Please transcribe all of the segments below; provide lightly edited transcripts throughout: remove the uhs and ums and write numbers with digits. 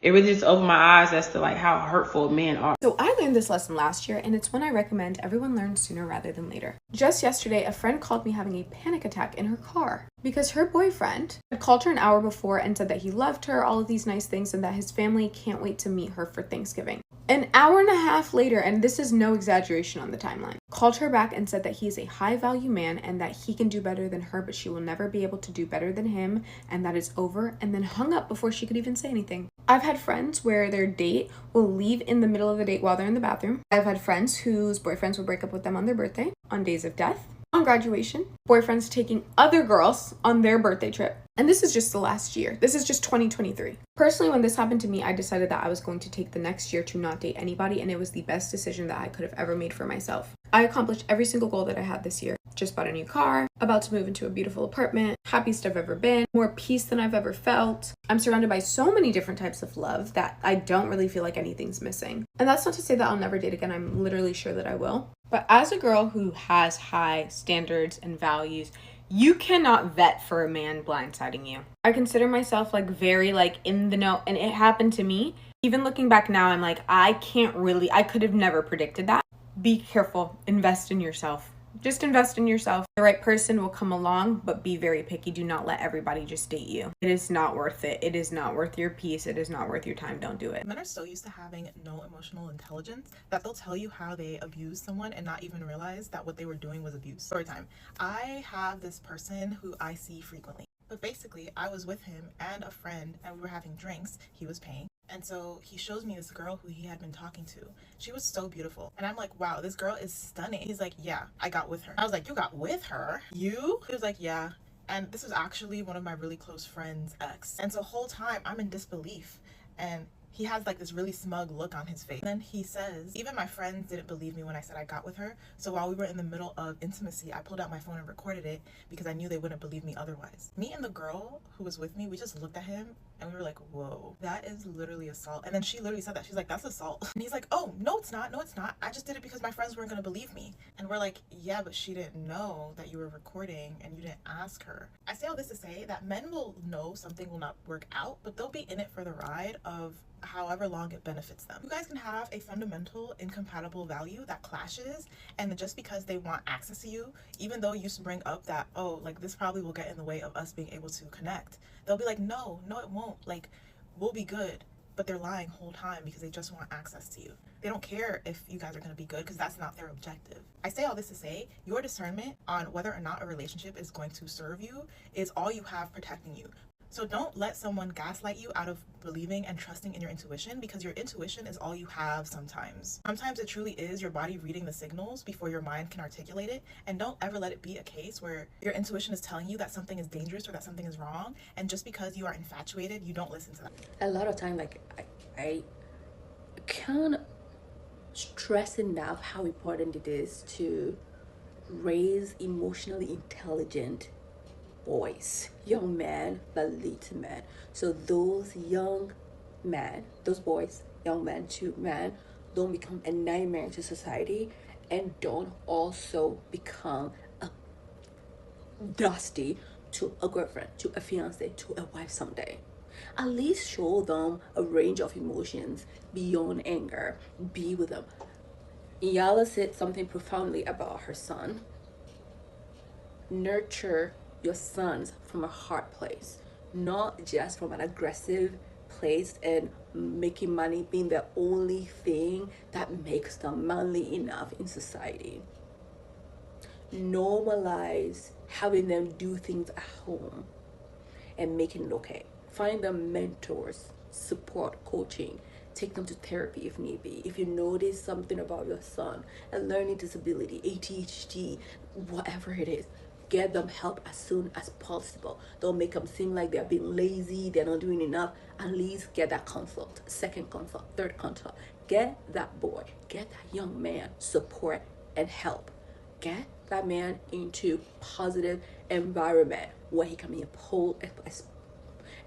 it really just opened my eyes as to like how hurtful men are. So I learned this lesson last year, and it's one I recommend everyone learn sooner rather than later. Just yesterday, a friend called me having a panic attack in her car because her boyfriend had called her an hour before and said that he loved her, all of these nice things, and that his family can't wait to meet her for Thanksgiving. An hour and a half later, and this is no exaggeration on the timeline, called her back and said that he is a high-value man and that he can do better than her, but she will never be able to do better than him, and that it's over, and then hung up before she could even say anything. I've had friends where their date will leave in the middle of the date while they're in the bathroom. I've had friends whose boyfriends will break up with them on their birthday, on days of death, on graduation, boyfriends taking other girls on their birthday trip. And this is just the last year. This is just 2023. Personally, when this happened to me, I decided that I was going to take the next year to not date anybody, and it was the best decision that I could have ever made for myself. I accomplished every single goal that I had this year. Just bought a new car, about to move into a beautiful apartment, happiest I've ever been, more peace than I've ever felt. I'm surrounded by so many different types of love that I don't really feel like anything's missing. And that's not to say that I'll never date again. I'm literally sure that I will. But as a girl who has high standards and values, you cannot vet for a man blindsiding you. I consider myself like very like in the know, and it happened to me. Even looking back now, I'm like, I could have never predicted that. Be careful, invest in yourself. Just invest in yourself. The right person will come along, but be very picky. Do not let everybody just date you. It is not worth it. It is not worth your peace. It is not worth your time. Don't do it. Men are so used to having no emotional intelligence that they'll tell you how they abused someone and not even realize that what they were doing was abuse. Story time. I have this person who I see frequently. But basically, I was with him and a friend, and we were having drinks. He was paying. And so he shows me this girl who he had been talking to. She was so beautiful. And I'm like, wow, this girl is stunning. He's like, yeah, I got with her. I was like, you got with her? You? He was like, yeah. And this was actually one of my really close friends' ex. And so the whole time I'm in disbelief. And he has like this really smug look on his face. And then he says, even my friends didn't believe me when I said I got with her. So while we were in the middle of intimacy, I pulled out my phone and recorded it because I knew they wouldn't believe me otherwise. Me and the girl who was with me, we just looked at him and we were like, whoa, that is literally assault. And then she literally said that. She's like, that's assault. And he's like, oh, no, it's not. No, it's not. I just did it because my friends weren't going to believe me. And we're like, yeah, but she didn't know that you were recording and you didn't ask her. I say all this to say that men will know something will not work out, but they'll be in it for the ride of however long it benefits them. You guys can have a fundamental incompatible value that clashes, and just because they want access to you, even though you bring up that, oh, like this probably will get in the way of us being able to connect, they'll be like, no, it won't. Like, we'll be good. But they're lying whole time because they just want access to you. They don't care if you guys are going to be good because that's not their objective. I say all this to say your discernment on whether or not a relationship is going to serve you is all you have protecting you. So don't let someone gaslight you out of believing and trusting in your intuition, because your intuition is all you have sometimes. Sometimes it truly is your body reading the signals before your mind can articulate it. And don't ever let it be a case where your intuition is telling you that something is dangerous or that something is wrong, and just because you are infatuated, you don't listen to that. A lot of time, like I can't stress enough how important it is to raise emotionally intelligent boys, young men, but little men. So those young men, those boys, young men to men, don't become a nightmare to society, and don't also become a dusty to a girlfriend, to a fiance, to a wife someday. At least show them a range of emotions beyond anger. Be with them. Yala said something profoundly about her son. Nurture your sons from a heart place, not just from an aggressive place and making money being the only thing that makes them manly enough in society. Normalize having them do things at home and making it okay. Find them mentors, support, coaching. Take them to therapy if need be. If you notice something about your son, a learning disability, ADHD, whatever it is, get them help as soon as possible. Don't make them seem like they're being lazy, they're not doing enough. At least get that consult, second consult, third consult. Get that boy, get that young man support and help. Get that man into positive environment where he can be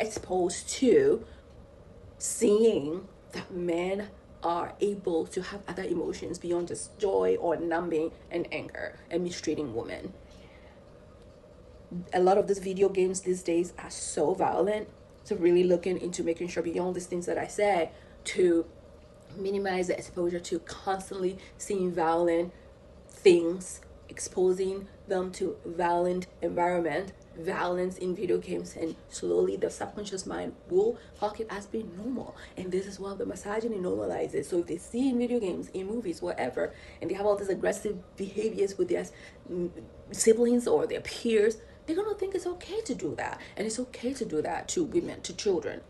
exposed to seeing that men are able to have other emotions beyond just joy or numbing and anger and mistreating women. A lot of these video games these days are so violent. So really looking into making sure beyond these things that I said to minimize the exposure to constantly seeing violent things, exposing them to violent environment, violence in video games, and slowly the subconscious mind will clock it as being normal. And this is what the misogyny normalizes. So if they see in video games, in movies, whatever, and they have all these aggressive behaviors with their siblings or their peers, they're gonna think it's okay to do that. And it's okay to do that to women, to children.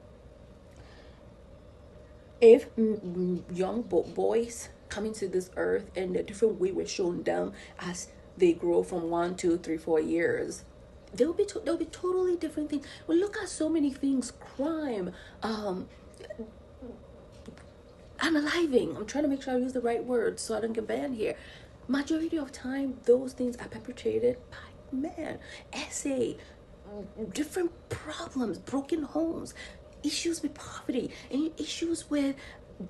If young boys come into this earth and the different way we're showing them as they grow from 1, 2, 3, 4 years, they'll be totally different things. We look at so many things, crime, unaliving. I'm trying to make sure I use the right words so I don't get banned here. Majority of time, those things are perpetrated by men. Essay, different problems, broken homes, issues with poverty, and issues with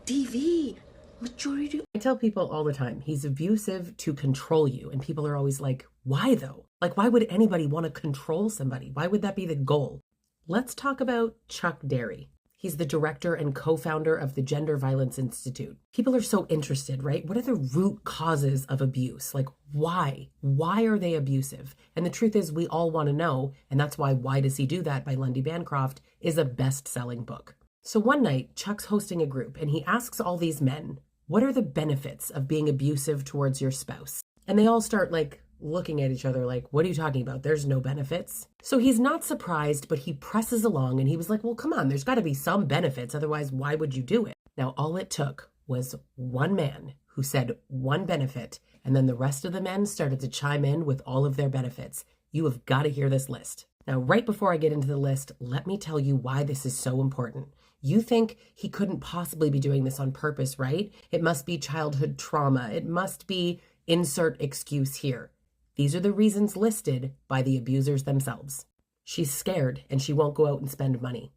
DV. Majority. I tell people all the time, he's abusive to control you. And people are always like, why though? Like, why would anybody want to control somebody? Why would that be the goal? Let's talk about Chuck Derry. He's the director and co-founder of the Gender Violence Institute. People are so interested, right? What are the root causes of abuse? Like, why? Why are they abusive? And the truth is, we all want to know. And that's why Why Does He Do That by Lundy Bancroft is a best-selling book. So one night, Chuck's hosting a group and he asks all these men, what are the benefits of being abusive towards your spouse? And they all start like looking at each other like, what are you talking about? There's no benefits. So he's not surprised, but he presses along and he was like, well, come on, there's got to be some benefits. Otherwise, why would you do it? Now, all it took was one man who said one benefit, and then the rest of the men started to chime in with all of their benefits. You have got to hear this list. Now, right before I get into the list, let me tell you why this is so important. You think he couldn't possibly be doing this on purpose, right? It must be childhood trauma. It must be insert excuse here. These are the reasons listed by the abusers themselves. She's scared and she won't go out and spend money.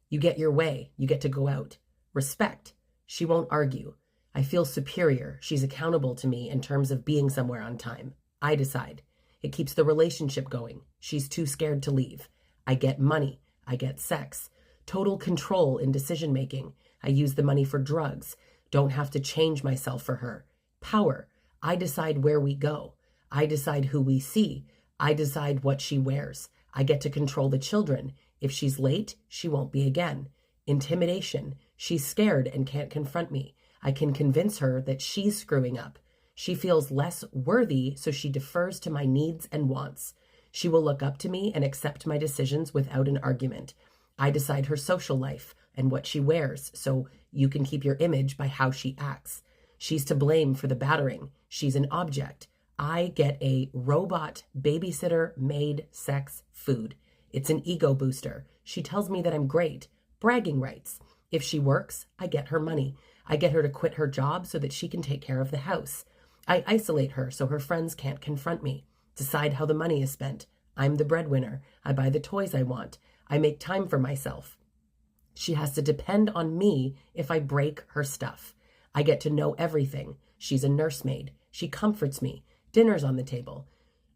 You get your way. You get to go out. Respect. She won't argue. I feel superior. She's accountable to me in terms of being somewhere on time. I decide. It keeps the relationship going. She's too scared to leave. I get money. I get sex. Total control in decision-making. I use the money for drugs. Don't have to change myself for her. Power. I decide where we go. I decide who we see. I decide what she wears. I get to control the children. If she's late, she won't be again. Intimidation. She's scared and can't confront me. I can convince her that she's screwing up. She feels less worthy, so she defers to my needs and wants. She will look up to me and accept my decisions without an argument. I decide her social life and what she wears, so you can keep your image by how she acts. She's to blame for the battering. She's an object. I get a robot babysitter made sex food. It's an ego booster. She tells me that I'm great. Bragging rights. If she works, I get her money. I get her to quit her job so that she can take care of the house. I isolate her so her friends can't confront me. Decide how the money is spent. I'm the breadwinner. I buy the toys I want. I make time for myself. She has to depend on me if I break her stuff. I get to know everything. She's a nursemaid. She comforts me. Dinner's on the table.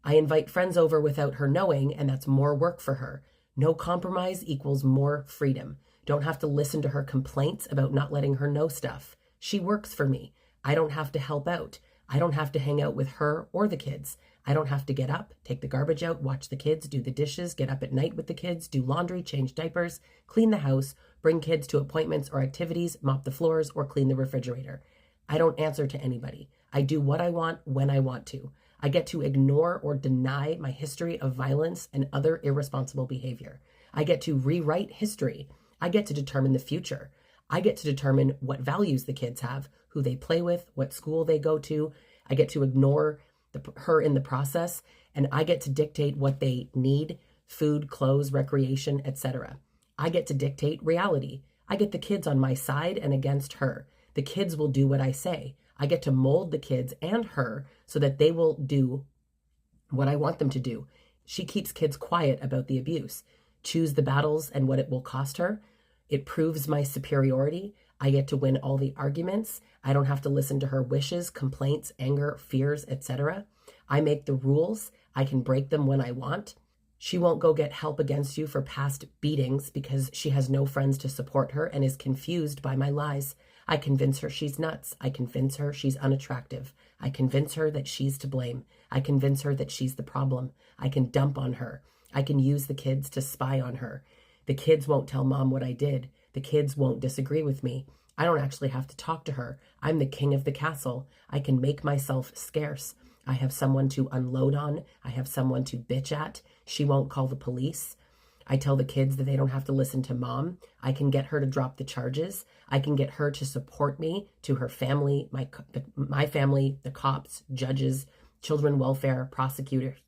I invite friends over without her knowing, and that's more work for her. No compromise equals more freedom. Don't have to listen to her complaints about not letting her know stuff. She works for me. I don't have to help out. I don't have to hang out with her or the kids. I don't have to get up, take the garbage out, watch the kids, do the dishes, get up at night with the kids, do laundry, change diapers, clean the house, bring kids to appointments or activities, mop the floors, or clean the refrigerator. I don't answer to anybody. I do what I want when I want to. I get to ignore or deny my history of violence and other irresponsible behavior. I get to rewrite history. I get to determine the future. I get to determine what values the kids have, who they play with, what school they go to. I get to ignore her in the process, and I get to dictate what they need, food, clothes, recreation, etc. I get to dictate reality. I get the kids on my side and against her. The kids will do what I say. I get to mold the kids and her so that they will do what I want them to do. She keeps kids quiet about the abuse. Choose the battles and what it will cost her. It proves my superiority. I get to win all the arguments. I don't have to listen to her wishes, complaints, anger, fears, etc. I make the rules. I can break them when I want. She won't go get help against you for past beatings because she has no friends to support her and is confused by my lies. I convince her she's nuts. I convince her she's unattractive. I convince her that she's to blame. I convince her that she's the problem. I can dump on her. I can use the kids to spy on her. The kids won't tell mom what I did. The kids won't disagree with me. I don't actually have to talk to her. I'm the king of the castle. I can make myself scarce. I have someone to unload on. I have someone to bitch at. She won't call the police. I tell the kids that they don't have to listen to mom. I can get her to drop the charges. I can get her to support me, to her family, my family, the cops, judges, children welfare, prosecutors.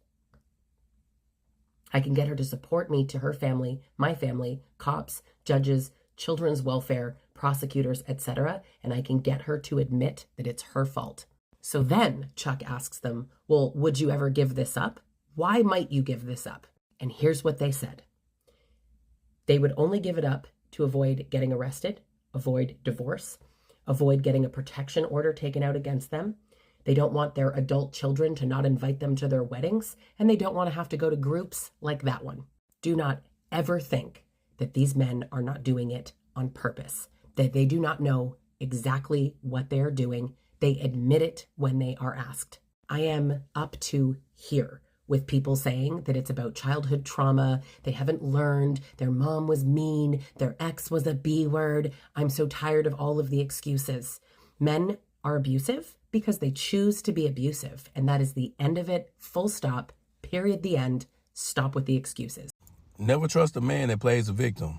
I can get her to support me, to her family, my family, cops, judges, children's welfare, prosecutors, etc. And I can get her to admit that it's her fault. So then Chuck asks them, well, would you ever give this up? Why might you give this up? And here's what they said. They would only give it up to avoid getting arrested, avoid divorce, avoid getting a protection order taken out against them. They don't want their adult children to not invite them to their weddings, and they don't want to have to go to groups like that one. Do not ever think that these men are not doing it on purpose, that they do not know exactly what they are doing. They admit it when they are asked. I am up to here with people saying that it's about childhood trauma. They haven't learned. Their mom was mean. Their ex was a B word. I'm so tired of all of the excuses. Men are abusive because they choose to be abusive. And that is the end of it. Full stop. Period. The end. Stop with the excuses. Never trust a man that plays a victim.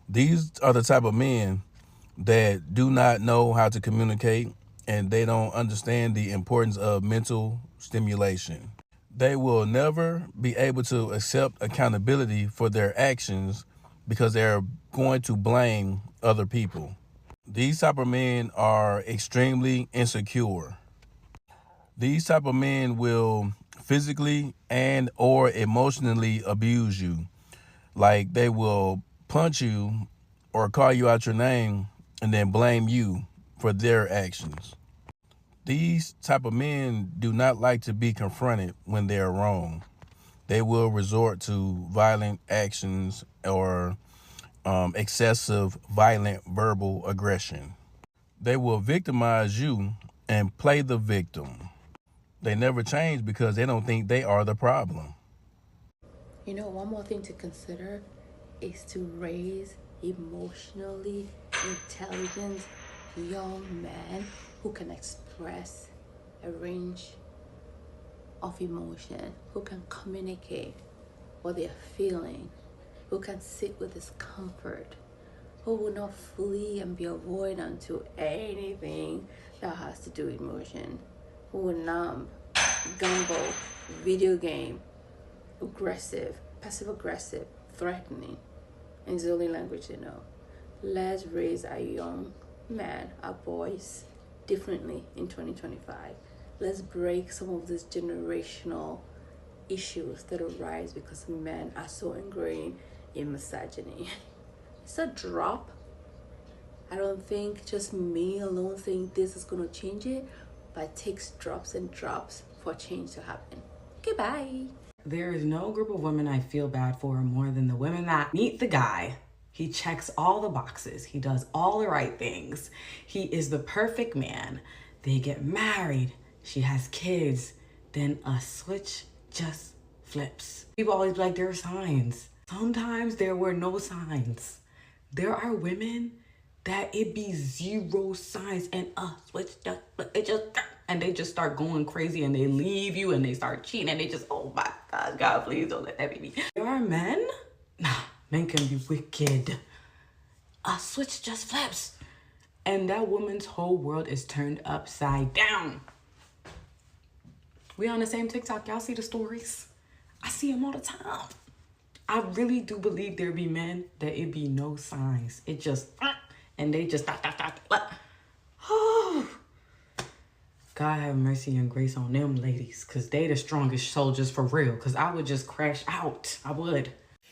These are the type of men that do not know how to communicate, and they don't understand the importance of mental stimulation. They will never be able to accept accountability for their actions because they're going to blame other people. These type of men are extremely insecure. These type of men will physically and or emotionally abuse you. Like they will punch you or call you out your name and then blame you for their actions. These type of men do not like to be confronted when they're wrong. They will resort to violent actions or excessive violent verbal aggression. They will victimize you and play the victim. They never change because they don't think they are the problem. You know, one more thing to consider is to raise emotionally intelligent young men who can express a range of emotion, who can communicate what they're feeling, who can sit with discomfort, who will not flee and be avoidant to anything that has to do with emotion, who will numb, gumbo, video game, aggressive, passive-aggressive, threatening, and it's the only language they know. Let's raise our young men, our boys, differently in 2025. Let's break some of these generational issues that arise because men are so ingrained in misogyny. It's a drop. I don't think just me alone think this is going to change it, but it takes drops and drops for change to happen. Goodbye. There is no group of women I feel bad for more than the women that meet the guy. He checks all the boxes. He does all the right things. He is the perfect man. They get married. She has kids. Then a switch just flips. People always be like, there are signs. Sometimes there were no signs. There are women that it be zero signs and a switch just, and they just start going crazy and they leave you and they start cheating and they just, oh my God, please don't let that be me. There are men, men can be wicked. A switch just flips and that woman's whole world is turned upside down. We on the same TikTok, y'all see the stories? I see them all the time. I really do believe there be men that it be no signs. It just, and they just, oh. God have mercy and grace on them ladies, because they the strongest soldiers for real, because I would just crash out. I would.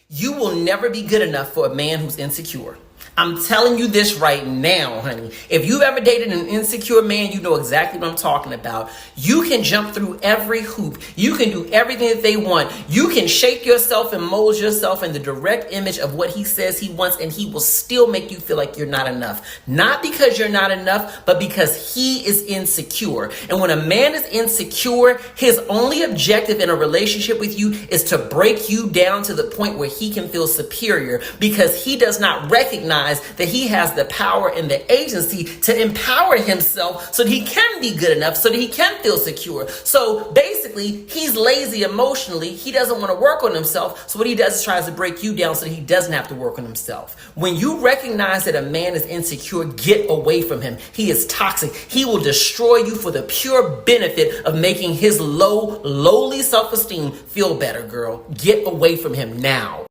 You will never be good enough for a man who's insecure. I'm telling you this right now, honey. If you've ever dated an insecure man, you know exactly what I'm talking about. You can jump through every hoop. You can do everything that they want. You can shape yourself and mold yourself in the direct image of what he says he wants, and he will still make you feel like you're not enough. Not because you're not enough, but because he is insecure. And when a man is insecure, his only objective in a relationship with you is to break you down to the point where he can feel superior, because he does not recognize that he has the power and the agency to empower himself so that he can be good enough, so that he can feel secure. So basically, he's lazy emotionally. He doesn't want to work on himself. So what he does is tries to break you down so that he doesn't have to work on himself. When you recognize that a man is insecure, get away from him. He is toxic. He will destroy you for the pure benefit of making his lowly self-esteem feel better, girl. Get away from him now.